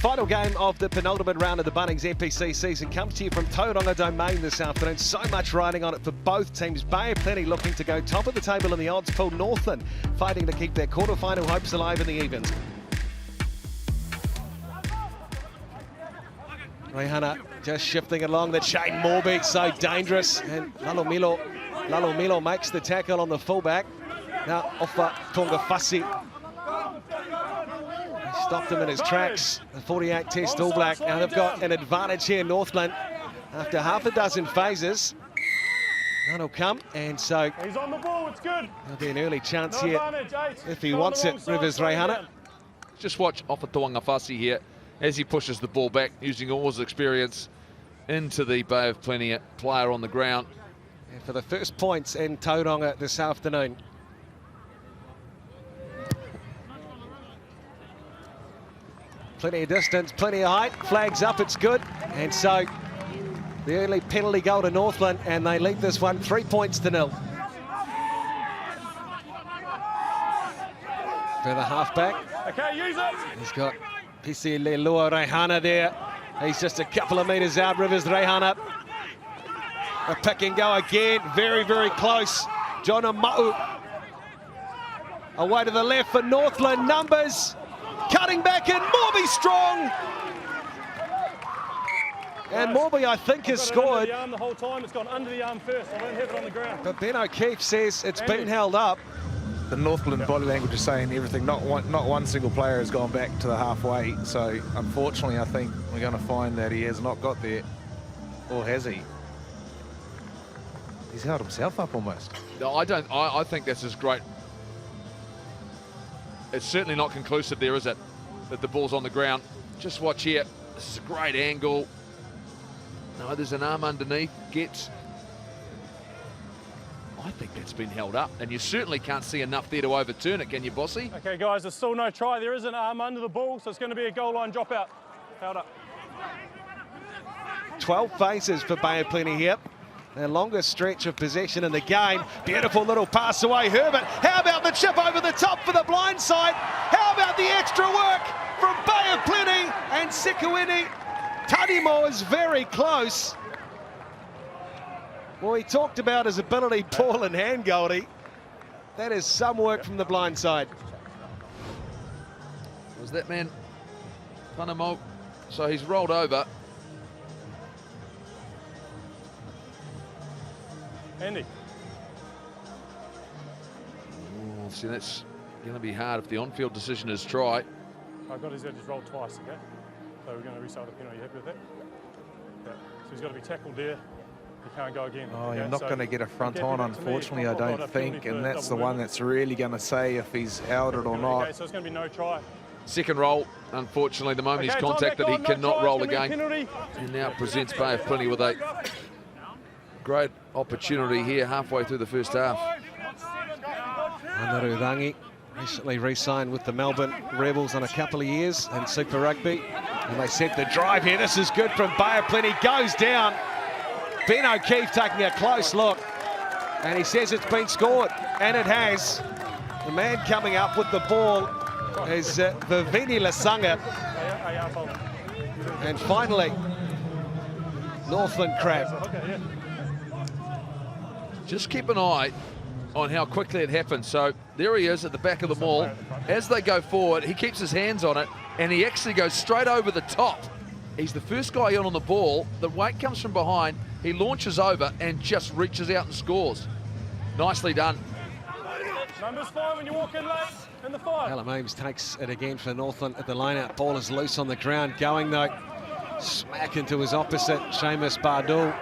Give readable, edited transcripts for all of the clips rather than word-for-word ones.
Final game of the penultimate round of the Bunnings NPC season comes to you from Tauranga Domain this afternoon. So much riding on it for both teams. Bay of Plenty looking to go top of the table in the odds pool. Northland fighting to keep their quarterfinal hopes alive in the evens. Reihana just shifting along the chain. Morby so dangerous, and Lalomilo makes the tackle on the fullback. Now Ofa Tongafasi. Stopped him in his tracks. The 48 Test All Black. Now they've got an advantage here, Northland, after half a dozen phases. That'll come, and so he's on the ball. It's good. There'll be an early chance here if he wants it. Rivers Reihana. Just watch Ofa Tongafasi here as he pushes the ball back, using all his experience into the Bay of Plenty player on the ground. And for the first points in Tauranga this afternoon. Plenty of distance, plenty of height, flags up, it's good. And so the early penalty goal to Northland, and they lead this one 3 points to 0. For the halfback. Okay, use it. He's got Pisi Lelua Reihana there. He's just a couple of metres out, Rivers Reihana. A pick and go again, very, very close. Jona Ma'u. Away to the left for Northland, numbers. Cutting back in, Morby strong. And Morby, I think, has scored. The arm the whole time. It's gone under the arm first. I don't have it on the ground. But Ben O'Keefe says it's been held up. The Northland body language is saying everything. Not one single player has gone back to the halfway. So unfortunately, I think we're going to find that he has not got there, or has he? He's held himself up almost. No, I don't. I think this is great. It's certainly not conclusive there, is it? That the ball's on the ground. Just watch here. This is a great angle. No, there's an arm underneath. Gets. I think that's been held up, and you certainly can't see enough there to overturn it, can you, Bossy? Okay, guys, there's still no try. There is an arm under the ball, so it's going to be a goal line drop out. Held up. 12 phases for Bay of Plenty here. Their longest stretch of possession in the game. Beautiful little pass away, Herbert. How about the chip over the top for the blind side? How about the extra work from Bay of Plenty and Sekuini? Taniwha is very close. Well, he talked about his ability, Paul and hand Goldie. That is some work from the blind side. Was that man Panamo? So he's rolled over. Andy. Oh, see, that's going to be hard if the on-field decision is try. I've got his head just rolled twice, okay? So we're going to restart the penalty. Are you happy with that? Yeah. So he's got to be tackled there. He can't go again. Oh, okay? you're not going to get a front on, unfortunately, I don't think. And that's the one that's really going to say if he's held it or not. Okay, so it's going to be no try. Second roll, unfortunately, the moment he's contacted, he cannot roll again. And now presents Bay of Plenty with a great opportunity here halfway through the first half. Anarurangi recently re-signed with the Melbourne Rebels on a couple of years in Super Rugby. And they set the drive here. This is good from Bay of Plenty. Goes down. Ben O'Keefe taking a close look. And he says it's been scored. And it has. The man coming up with the ball is Vivini Lasanga. And finally, Northland Crab. Just keep an eye on how quickly it happens. So there he is at the back of the maul. As they go forward, he keeps his hands on it, and he actually goes straight over the top. He's the first guy in on the ball. The weight comes from behind. He launches over and just reaches out and scores. Nicely done. Numbers 5 when you walk in late in the 5. Callum Ames takes it again for Northland at the line-out. Ball is loose on the ground. Going, though, smack into his opposite, Seamus Bardul.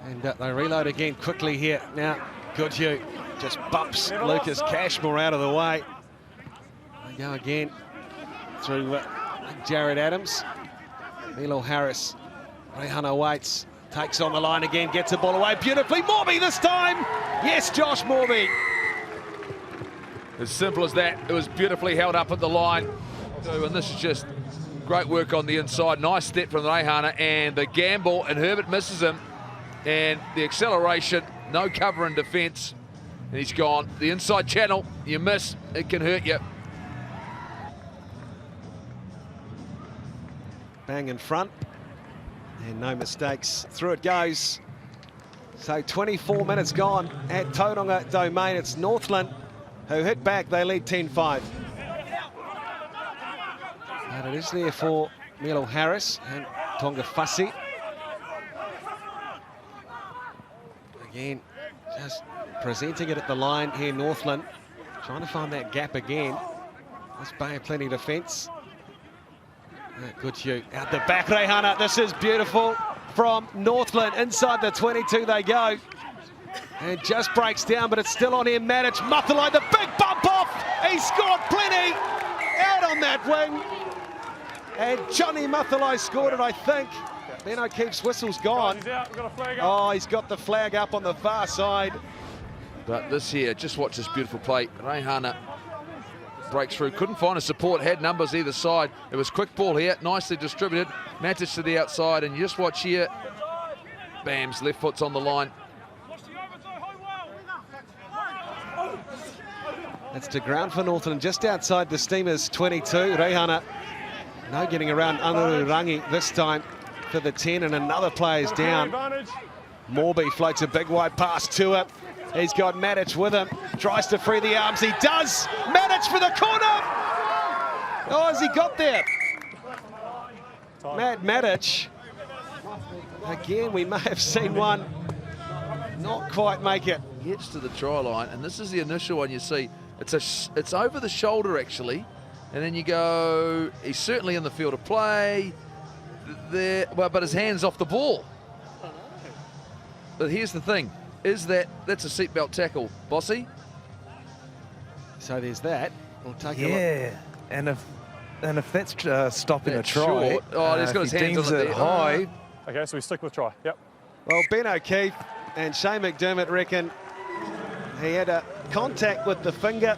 And they reload again quickly here. Now, Goodhue just bumps Lucas Cashmore out of the way. They go again through Jared Adams. Milo Harris. Reihana waits. Takes on the line again, gets the ball away beautifully. Morby this time! Yes, Josh Morby. As simple as that. It was beautifully held up at the line. And this is just great work on the inside. Nice step from Reihana, and the gamble, and Herbert misses him. And the acceleration, no cover in defence. And he's gone. The inside channel, you miss, it can hurt you. bang in front. And no mistakes. Through it goes. So 24 minutes gone at Tauranga Domain. It's Northland who hit back. They lead 10-5. And it is there for Milo Harris and Tonga Fussy. Again, just presenting it at the line here, Northland. Trying to find that gap again. This Bay of Plenty defence. Good shoot. Out the back, Reihana. This is beautiful from Northland. Inside the 22 they go. And just breaks down, but it's still on here. Matic, Mathalai, the big bump off. He scored plenty out on that wing. And Johnny Mathalai scored it, I think. Ben O'Keefe's whistle's gone. He's out. We've got a flag up. Oh, he's got the flag up on the far side. But this here, just watch this beautiful play. Reihana breaks through, couldn't find a support, had numbers either side. It was quick ball here, nicely distributed. Matic to the outside, and you just watch here. Bam's left foot's on the line. That's to ground for Northland, just outside the Steamers 22. Reihana, no getting around Anurangi this time for the 10, and another player's down. Morby floats a big wide pass to it. He's got Matic with him, tries to free the arms. He does! Matic for the corner! Oh, has he got there? Matic. Again, we may have seen one not quite make it. Gets to the try line, and this is the initial one you see. It's over the shoulder, actually. And then you go, he's certainly in the field of play. There, well, but his hand's off the ball. But here's the thing. That's a seatbelt tackle, Bossy? So there's that. We'll take a look. Yeah, and if that's stopping a That's try, short. Oh, he's got his hands deems on it it there. high. Okay, so we stick with try. Yep. Well, Ben O'Keefe and Shane McDermott reckon he had a contact with the finger.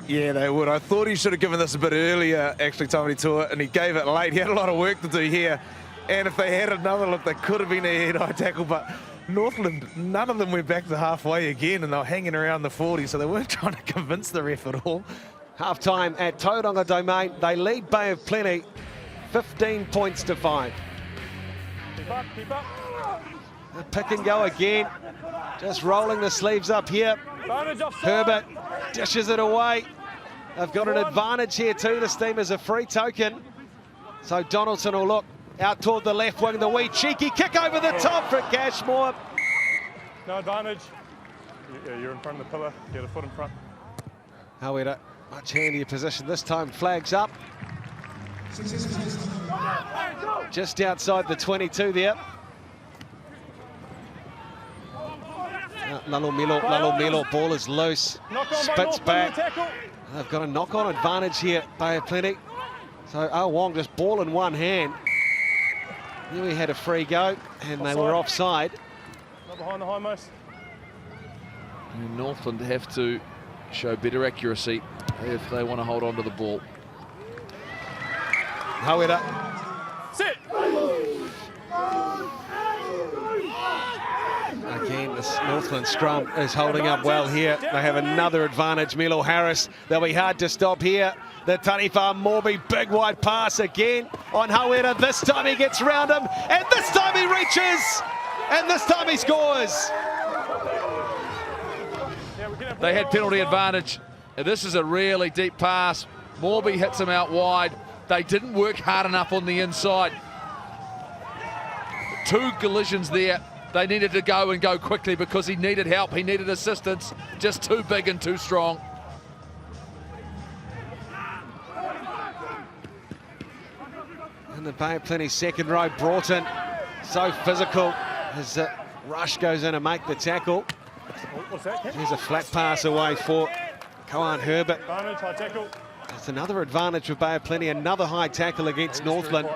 Yeah, they would. I thought he should have given this a bit earlier, actually, Tommy, to it, and he gave it late. He had a lot of work to do here. And if they had another look, they could have been a head-high tackle, but Northland, none of them went back to halfway again, and they were hanging around the 40, so they weren't trying to convince the ref at all. Half-time at Tauranga Domain. They lead Bay of Plenty 15 points to 5. Keep up, keep up. A pick and go again. Just rolling the sleeves up here. Advantage offside. Herbert dishes it away. They've got an advantage here too. The Steamers a free token. So Donaldson will look out toward the left wing. The wee cheeky kick over the top for Cashmore. No advantage. Yeah, you're in front of the pillar. Get a foot in front. However, much handier position this time. Flags up. Just outside the 22 there. Lalo Milo, ball is loose. Spits back. They've got a knock-on advantage here, Bay of Plenty. So Wong just ball in one hand. Here we had a free go, and they were offside. Not behind the hindmost. And Northland have to show better accuracy if they want to hold on to the ball. However, Sit. again, this Northland scrum is holding up well here. They have another advantage. Milo Harris, they'll be hard to stop here. The Taniwha Morby, big wide pass again on Hawera. This time he gets round him, and this time he reaches, and this time he scores. They had penalty advantage. And this is a really deep pass. Morby hits him out wide. They didn't work hard enough on the inside. Two collisions there. They needed to go and go quickly because he needed help. He needed assistance. Just too big and too strong. And the Bay of Plenty second row, Broughton, so physical as Rush goes in to make the tackle. What's that? There's a flat pass away for Koan Herbert. Advantage, high tackle. It's another advantage for Bay of Plenty, another high tackle against Northland.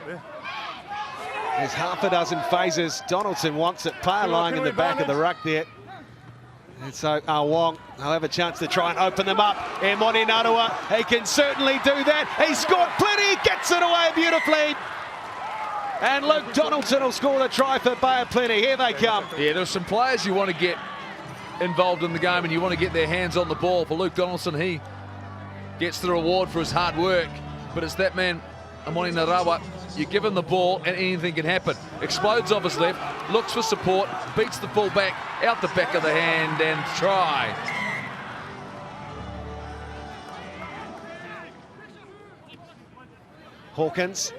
There's half a dozen phases. Donaldson wants it, player lying in the back of the ruck there. And so Wong, they'll have a chance to try and open them up. And Moni Nanawa, he can certainly do that. He scored plenty, he gets it away beautifully. And Luke Donaldson will score the try for Bay of Plenty. Here they come. Yeah, there's some players you want to get involved in the game and you want to get their hands on the ball. For Luke Donaldson, he gets the reward for his hard work. But it's that man, Amoni Narawa, you give him the ball and anything can happen. Explodes off his left, looks for support, beats the full back, out the back of the hand and try. Hawkins,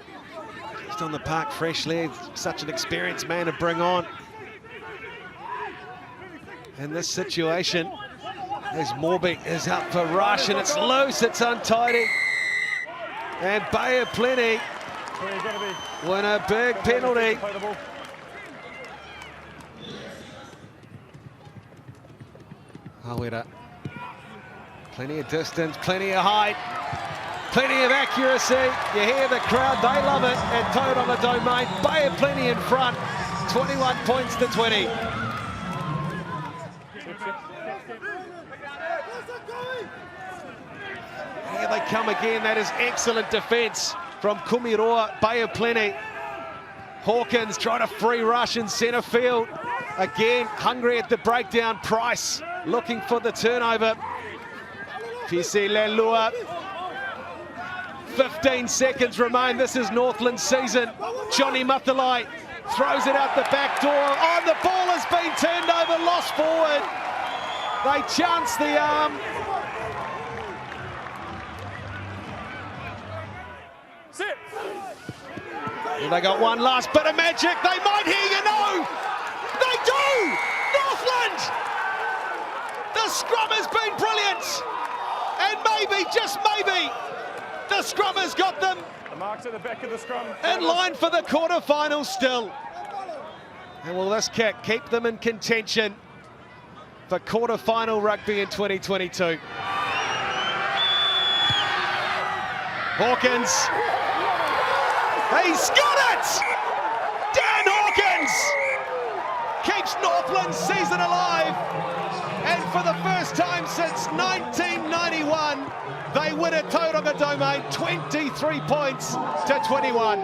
just on the park freshly, such an experienced man to bring on. In this situation, as Morby is up for rush and it's loose, it's untidy. And Bay of Plenty win a big penalty. Hawera, plenty of distance, plenty of height, plenty of accuracy. You hear the crowd, they love it at Tauranga Domain. Bay of Plenty in front, 21 points to 20. Here they come again. That is excellent defence from Kumiroa. Bay of Plenty. Hawkins trying to free rush in centre field. Again, hungry at the breakdown. Price looking for the turnover. Pisi Lelua. 15 seconds remain. This is Northland season. Johnny Matalai throws it out the back door. Oh, the ball has been turned over, lost forward. They chance the arm. And they got one last bit of magic. They might hear you know. They do! Northland! The scrum has been brilliant. And maybe, just maybe, the scrum has got them The marks at the back of the scrum. in line for the quarterfinals still. And will this kick keep them in contention for quarterfinal rugby in 2022? Hawkins. He's got it! Dan Hawkins keeps Northland's season alive. And for the first time since 1991, they win at Tauranga Domain, 23 points to 21.